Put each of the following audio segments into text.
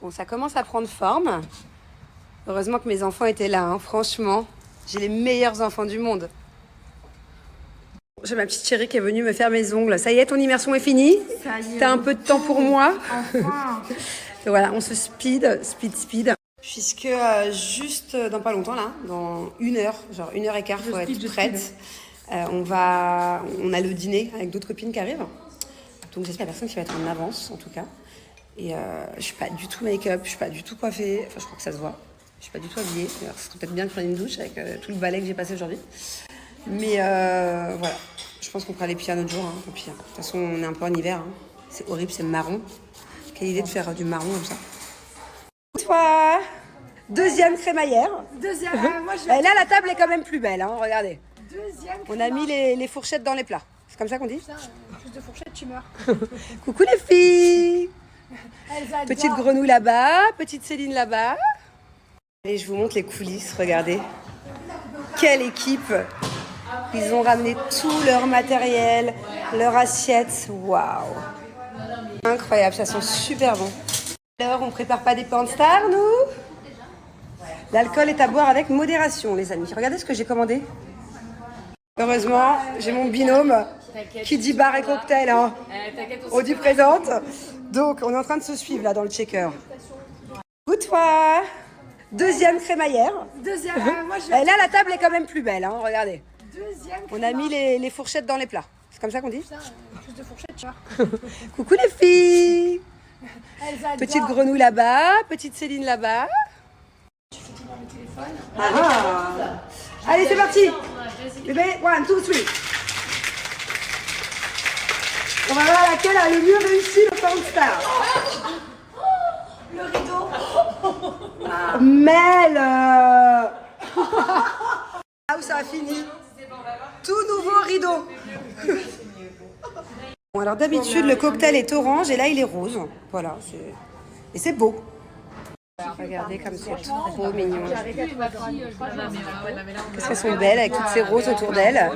Bon, ça commence à prendre forme. Heureusement que mes enfants étaient là, hein. Franchement. J'ai les meilleurs enfants du monde. J'ai ma petite chérie qui est venue me faire mes ongles. Ça y est, ton immersion est finie? T'as un peu de temps pour moi? Enfin. Et voilà, on se speed. Puisque juste dans pas longtemps, là, dans 1 heure, genre 1 h15, faut être prête. On a le dîner avec d'autres copines qui arrivent. Donc j'espère personne qui va être en avance, en tout cas. Et je suis pas du tout make-up, je suis pas du tout coiffée. Enfin, je crois que ça se voit. Je suis pas du tout habillée. Alors, ce serait peut-être bien de prendre une douche avec tout le balai que j'ai passé aujourd'hui. Mais voilà, je pense qu'on fera les pieds un autre jour. Hein, tant pis. De toute façon, on est un peu en hiver. Hein. C'est horrible, c'est marron. Quelle idée de faire du marron comme ça. Toi, deuxième crémaillère. Moi, Et là, la table est quand même plus belle. Hein, regardez. deuxième. On a mis les fourchettes dans les plats. C'est comme ça qu'on dit? Putain, plus de fourchettes, tu meurs. Coucou les filles. Elles adorent. Petite grenouille là-bas, petite Céline là-bas. Et je vous montre les coulisses, regardez. Quelle équipe! Ils ont ramené tout leur matériel, leur assiette. Waouh! Incroyable, ça sent super bon. Alors, on prépare pas des panstar, nous? L'alcool est à boire avec modération, les amis. Regardez ce que j'ai commandé. Heureusement, j'ai mon binôme qui dit bar et cocktail. Hein. On dit présente. Donc, on est en train de se suivre là dans le checker. Coucou toi! Deuxième crémaillère. Moi, Et là, la table est quand même plus belle. Hein, regardez. deuxième. On a mis les fourchettes dans les plats. C'est comme ça qu'on dit? Putain, plus de fourchettes, tu meurs. Coucou les filles. Elles adorent. Petite grenouille là-bas, petite Céline là-bas. Allez, c'est parti. Bébé, 1, 2, 3. On va voir laquelle a le mieux réussi le panstar. Le rideau. Mel. Là où ça a fini. Tout nouveau rideau. Bon, alors d'habitude le cocktail est orange et là il est rose. Voilà, et c'est beau. Regardez comme c'est trop mignon. Qu'est-ce qu'elles sont belles avec toutes ces roses autour d'elles.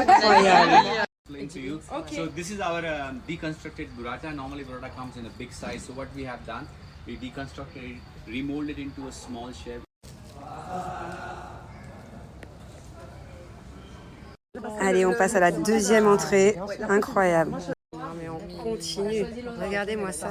Incroyable. To you. So this is our deconstructed burrata. Normally burrata comes in a big size. So what we have done, we deconstructed it, remolded it into a small shape. Allez, on passe à la deuxième entrée. Incroyable. Non mais on continue. Regardez-moi ça.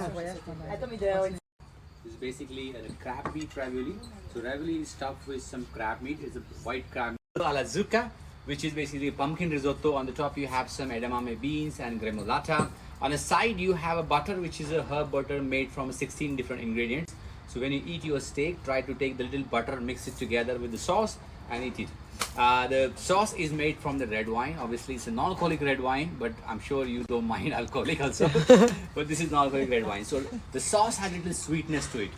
This is basically a crab meat ravioli. So ravioli is stuffed with some crab meat. It's a white crab meat. Alla zucca, which is basically pumpkin risotto. On the top you have some edamame beans and gremolata. On the side you have a butter, which is a herb butter made from 16 different ingredients. So when you eat your steak, try to take the little butter, mix it together with the sauce and eat it. The sauce is made from the red wine. Obviously it's a non-alcoholic red wine, but I'm sure you don't mind alcoholic also. But this is non-alcoholic red wine. So the sauce has a little sweetness to it.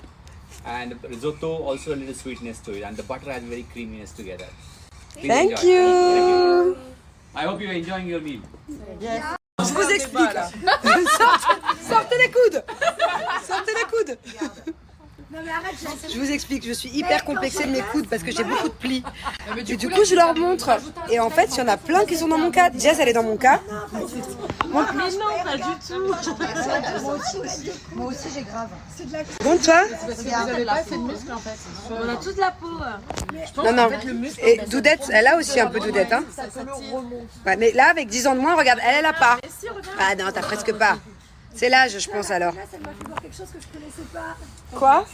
And the risotto also a little sweetness to it. And the butter has very creaminess together. Please Thank enjoy. you. I hope you're enjoying your meal. Je vous explique. Sortez les coudes. Sortez les coudes. Non, mais arrête, Je vous explique, je suis hyper complexée de mes coudes parce que j'ai beaucoup de plis. Et du coup, je leur montre. Et en fait, il y en a plein qui sont dans mon cas. Jess, elle est dans mon cas. Mais non, pas du tout. Moi aussi, j'ai grave. C'est de la Bon, toi? Vous n'avez pas assez de muscles en fait. On a toute la peau. Non, non. Et Doudette, elle a aussi un peu Doudette. Hein. Ouais, mais là, avec 10 ans de moins, regarde, elle a pas. Ah non, t'as presque pas. C'est l'âge, je pense alors. Là, ça m'a fait voir quelque chose que je connaissais pas. Quoi?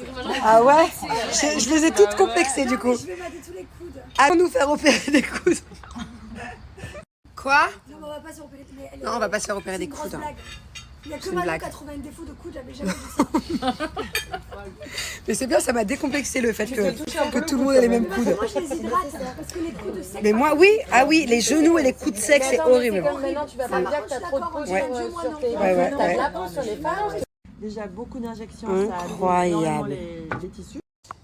Ah ouais? Je les ai toutes complexées du coup. Je vais mater tous les coudes. Allons nous faire opérer des coudes. Quoi? Non, mais on va pas se faire opérer. Non, on va pas se faire opérer des C'est une grosse coudes. blague. Il y a que C'est une Manon blague. qui a trouvé un défaut de coude, j'avais jamais vu ça. Mais c'est bien, ça m'a décomplexé le fait que tout le monde ait les mêmes coudes. Moi, je les hydrate parce que les coudes secs. Mais moi, oui, ah oui, les genoux et les coudes secs, c'est horrible. Maintenant, tu vas pas me dire que tu as trop de peau Ouais. sur tes Ouais. T'as de la peau sur les phalanges. Déjà beaucoup d'injections, ça Incroyable. abîme énormément les tissus.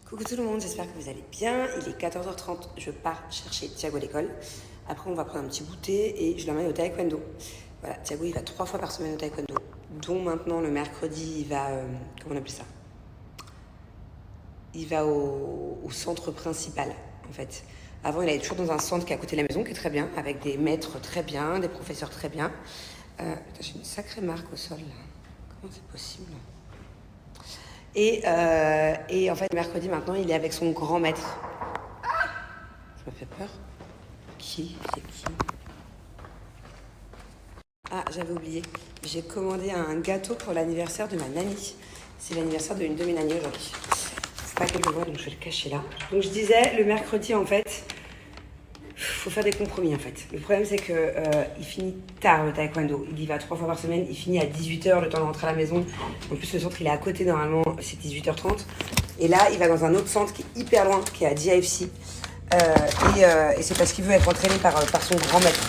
Coucou tout le monde, j'espère que vous allez bien. Il est 14h30, je pars chercher Thiago à l'école. Après, on va prendre un petit goûter et je l'emmène au taekwondo. Voilà, Thiago, il va 3 fois par semaine au taekwondo. Dont maintenant, le mercredi, il va... comment on appelle ça? Il va au centre principal, en fait. Avant, il allait toujours dans un centre qui est à côté de la maison, qui est très bien, avec des maîtres très bien, des professeurs très bien. J'ai une sacrée marque au sol, là. Comment c'est possible? Et en fait, mercredi, maintenant, il est avec son grand maître. Ça me fait peur. Qui? C'est qui? Ah, j'avais oublié. J'ai commandé un gâteau pour l'anniversaire de ma nanny. C'est l'anniversaire d'une de mes nannies aujourd'hui. C'est pas qu'elle le voit, donc je vais le cacher là. Donc je disais, le mercredi, en fait, faut faire des compromis, en fait. Le problème, c'est que il finit tard, le taekwondo. Il y va 3 fois par semaine. Il finit à 18h, le temps de rentrer à la maison. En plus, le centre, il est à côté, normalement, c'est 18h30. Et là, il va dans un autre centre qui est hyper loin, qui est à JFC. Et c'est parce qu'il veut être entraîné par son grand maître.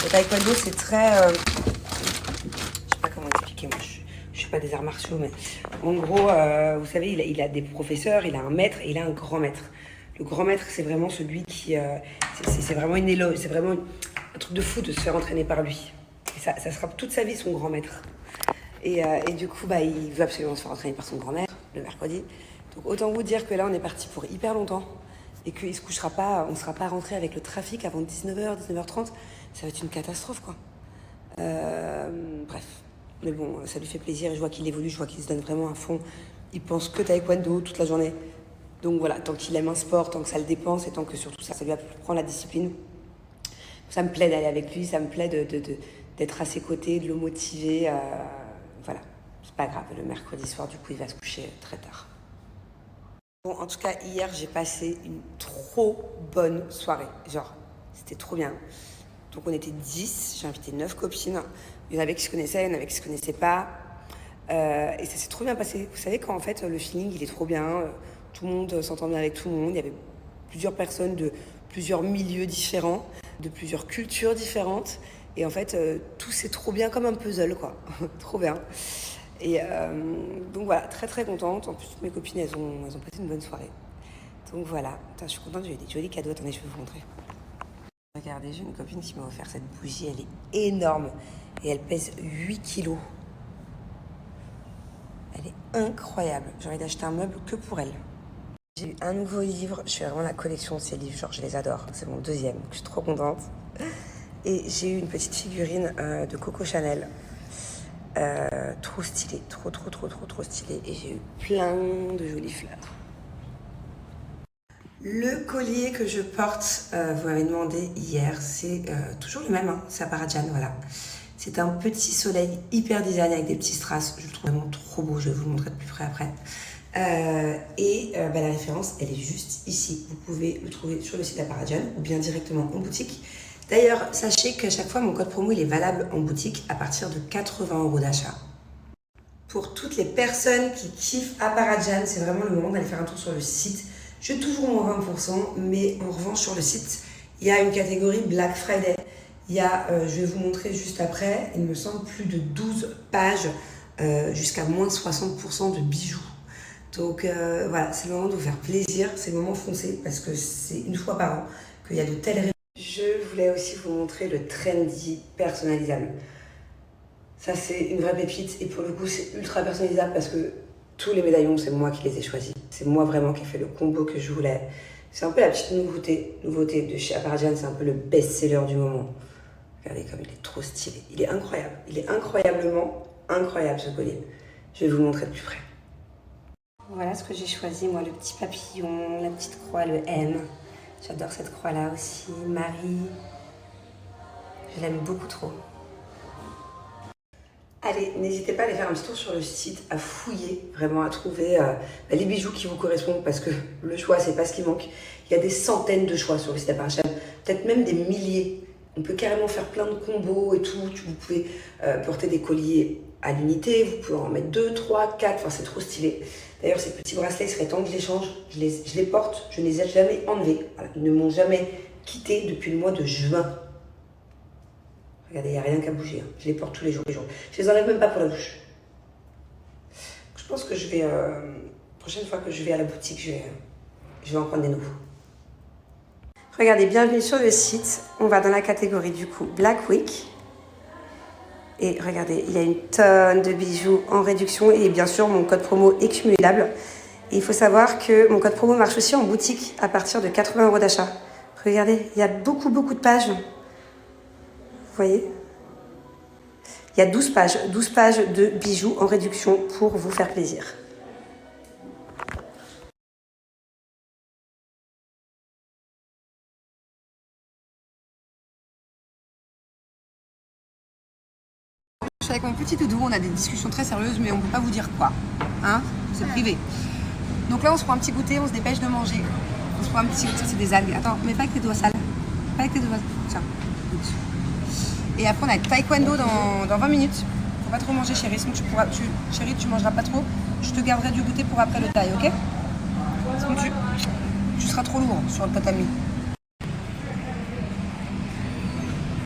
Le taekwondo, c'est très... je sais pas comment expliquer, moi. Je suis pas des arts martiaux, mais en gros, vous savez, il a des professeurs, il a un maître et il a un grand maître. Le grand maître, c'est vraiment celui qui... c'est vraiment une éloge, c'est vraiment un truc de fou de se faire entraîner par lui. Et ça sera toute sa vie son grand maître. Et du coup, bah, il veut absolument se faire entraîner par son grand maître le mercredi. Donc autant vous dire que là, on est parti pour hyper longtemps et qu'il se couchera pas, on ne sera pas rentré avec le trafic avant 19h, 19h30. Ça va être une catastrophe, quoi. Bref. Mais bon, ça lui fait plaisir et je vois qu'il évolue, je vois qu'il se donne vraiment à fond. Il pense que taekwondo toute la journée. Donc voilà, tant qu'il aime un sport, tant que ça le dépense et tant que surtout ça lui apprend la discipline. Ça me plaît d'aller avec lui, ça me plaît d'être à ses côtés, de le motiver. Voilà, c'est pas grave. Le mercredi soir, du coup, il va se coucher très tard. Bon, en tout cas, hier, j'ai passé une trop bonne soirée. Genre, c'était trop bien. Donc on était 10, j'ai invité 9 copines. Il y en avait qui se connaissaient, il y en avait qui se connaissaient pas. Et ça s'est trop bien passé. Vous savez, quand en fait le feeling il est trop bien, tout le monde s'entend bien avec tout le monde. Il y avait plusieurs personnes de plusieurs milieux différents, de plusieurs cultures différentes. Et en fait, tout c'est trop bien comme un puzzle, quoi. Trop bien. Et donc voilà, très très contente. En plus, mes copines, elles ont passé une bonne soirée. Donc voilà, putain, je suis contente, j'ai des jolis cadeaux. Attendez, je vais vous montrer. Regardez, j'ai une copine qui m'a offert cette bougie, elle est énorme et elle pèse 8 kilos. Elle est incroyable, j'ai envie d'acheter un meuble que pour elle. J'ai eu un nouveau livre, je fais vraiment la collection de ces livres, genre je les adore, c'est mon deuxième, je suis trop contente. Et j'ai eu une petite figurine de Coco Chanel, trop stylée, trop stylée. Et j'ai eu plein de jolies fleurs. Le collier que je porte, vous m'avez demandé hier, c'est toujours le même, hein, c'est Aparajan, voilà. C'est un petit soleil hyper design avec des petits strass, je le trouve vraiment trop beau, je vais vous le montrer de plus près après. La référence, elle est juste ici. Vous pouvez le trouver sur le site Aparajan ou bien directement en boutique. D'ailleurs, sachez qu'à chaque fois, mon code promo il est valable en boutique à partir de 80 € d'achat. Pour toutes les personnes qui kiffent Aparajan, c'est vraiment le moment d'aller faire un tour sur le site. Je suis toujours moins 20%, mais en revanche, sur le site, il y a une catégorie Black Friday. Il y a, je vais vous montrer juste après, il me semble plus de 12 pages jusqu'à moins 60% de bijoux. Donc voilà, c'est le moment de vous faire plaisir, c'est le moment foncé parce que c'est une fois par an qu'il y a de telles réunions. Je voulais aussi vous montrer le trendy personnalisable. Ça, c'est une vraie pépite et pour le coup, c'est ultra personnalisable parce que tous les médaillons, c'est moi qui les ai choisis. C'est moi vraiment qui ai fait le combo que je voulais. C'est un peu la petite nouveauté de chez Aparajan, c'est un peu le best-seller du moment. Regardez comme il est trop stylé. Il est incroyable. Il est incroyablement incroyable ce collier. Je vais vous le montrer de plus près. Voilà ce que j'ai choisi, moi, le petit papillon, la petite croix, le M. J'adore cette croix-là aussi. Marie, je l'aime beaucoup trop. Allez, n'hésitez pas à aller faire un petit tour sur le site, à fouiller, vraiment à trouver les bijoux qui vous correspondent parce que le choix, c'est pas ce qui manque. Il y a des centaines de choix sur le site Aparajan, peut-être même des milliers. On peut carrément faire plein de combos et tout. Vous pouvez porter des colliers à l'unité, vous pouvez en mettre 2, 3, 4, enfin c'est trop stylé. D'ailleurs, ces petits bracelets, il serait temps que je les change. Je les porte, je ne les ai jamais enlevés. Voilà, ils ne m'ont jamais quitté depuis le mois de juin. Regardez, il n'y a rien qu'à bouger. Hein. Je les porte tous les jours. Je les enlève même pas pour la douche. Je pense que je vais, prochaine fois que je vais à la boutique, je vais en prendre des nouveaux. Regardez, bienvenue sur le site. On va dans la catégorie du coup Black Week. Et regardez, il y a une tonne de bijoux en réduction et bien sûr mon code promo est cumulable. Et il faut savoir que mon code promo marche aussi en boutique à partir de 80 € d'achat. Regardez, il y a beaucoup de pages. Vous voyez ? Il y a 12 pages de bijoux en réduction pour vous faire plaisir. Je suis avec mon petit doudou, on a des discussions très sérieuses, mais on ne peut pas vous dire quoi. Hein, c'est privé. Donc là, on se prend un petit goûter, on se dépêche de manger. On se prend un petit goûter, c'est des algues. Attends, mais pas avec tes doigts sales. Pas avec tes doigts. Tiens. Et après, on a taekwondo dans 20 minutes. Faut pas trop manger, chérie. Sinon, chérie, tu mangeras pas trop. Je te garderai du goûter pour après le taille, ok? Sinon, tu seras trop lourd sur le tatami.